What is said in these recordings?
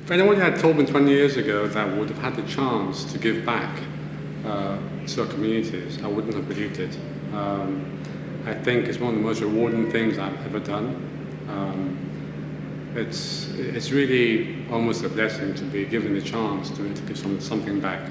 If anyone had told me 20 years ago that we would have had the chance to give back to our communities, I wouldn't have believed it. I think it's one of the most rewarding things I've ever done. It's really almost a blessing to be given the chance to give something back.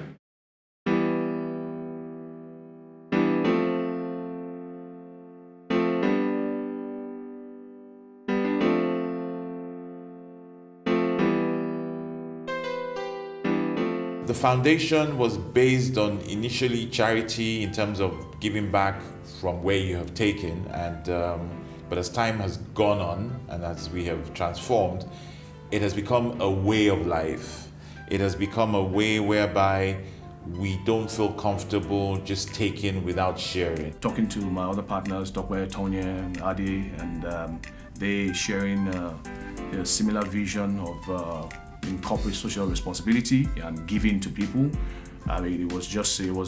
The foundation was based on initially charity in terms of giving back from where you have taken, and but as time has gone on and as we have transformed, it has become a way of life. It has become a way whereby we don't feel comfortable just taking without sharing. Talking to my other partners, Dr. Tonya and Adi, and they sharing a similar vision of in corporate social responsibility and giving to people. I mean, it was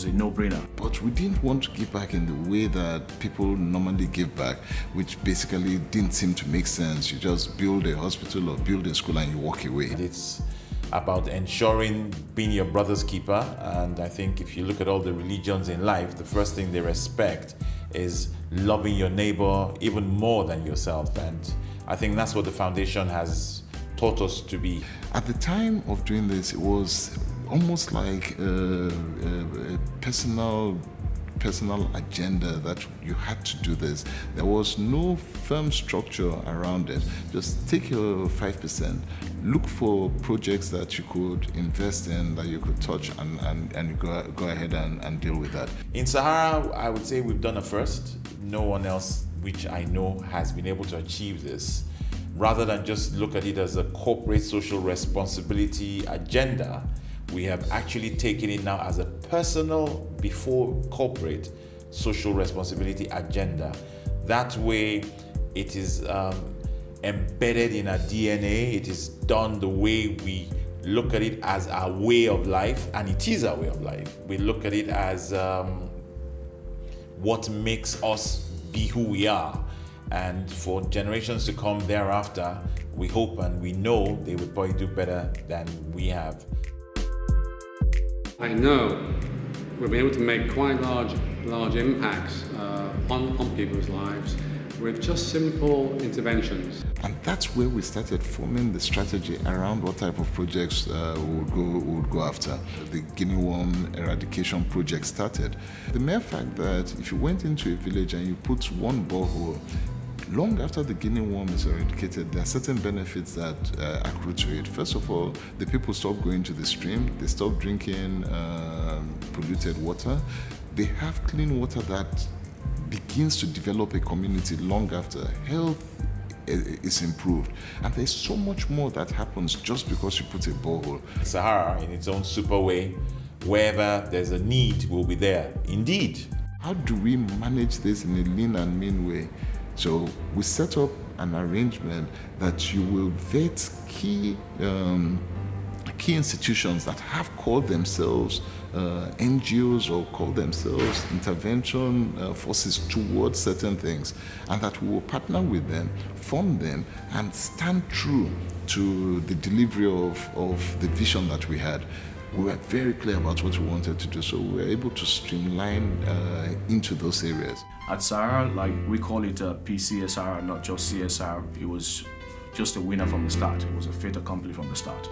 a no-brainer. But we didn't want to give back in the way that people normally give back, which basically didn't seem to make sense. You just build a hospital or build a school and you walk away. It's about ensuring being your brother's keeper, and I think if you look at all the religions in life, the first thing they respect is loving your neighbor even more than yourself, and I think that's what the foundation has taught us to be. At the time of doing this, it was almost like a personal agenda that you had to do this. There was no firm structure around it. Just take your 5%, look for projects that you could invest in, that you could touch, and go ahead and deal with that. In Sahara, I would say we've done a first. No one else, which I know, has been able to achieve this. Rather than just look at it as a corporate social responsibility agenda, we have actually taken it now as a personal before corporate social responsibility agenda. That way it is embedded in our DNA. It is done the way we look at it as our way of life, and it is our way of life. We look at it as what makes us be who we are. And for generations to come thereafter, we hope and we know they will probably do better than we have. I know we've been able to make quite large impacts on people's lives with just simple interventions. And that's where we started forming the strategy around what type of projects we would go after. The guinea worm eradication project started. The mere fact that if you went into a village and you put one borehole, long after the guinea worm is eradicated, there are certain benefits that accrue to it. First of all, the people stop going to the stream, they stop drinking polluted water. They have clean water that begins to develop a community long after. Health is improved. And there's so much more that happens just because you put a borehole. Sahara, in its own super way, wherever there's a need, will be there. Indeed. How do we manage this in a lean and mean way? So we set up an arrangement that you will vet key institutions that have called themselves NGOs or call themselves intervention forces towards certain things, and that we will partner with them, fund them, and stand true to the delivery of the vision that we had. We were very clear about what we wanted to do, so we were able to streamline into those areas. At Sahara, like we call it a PCSR, not just CSR. It was just a winner from the start. It was a fait accompli from the start.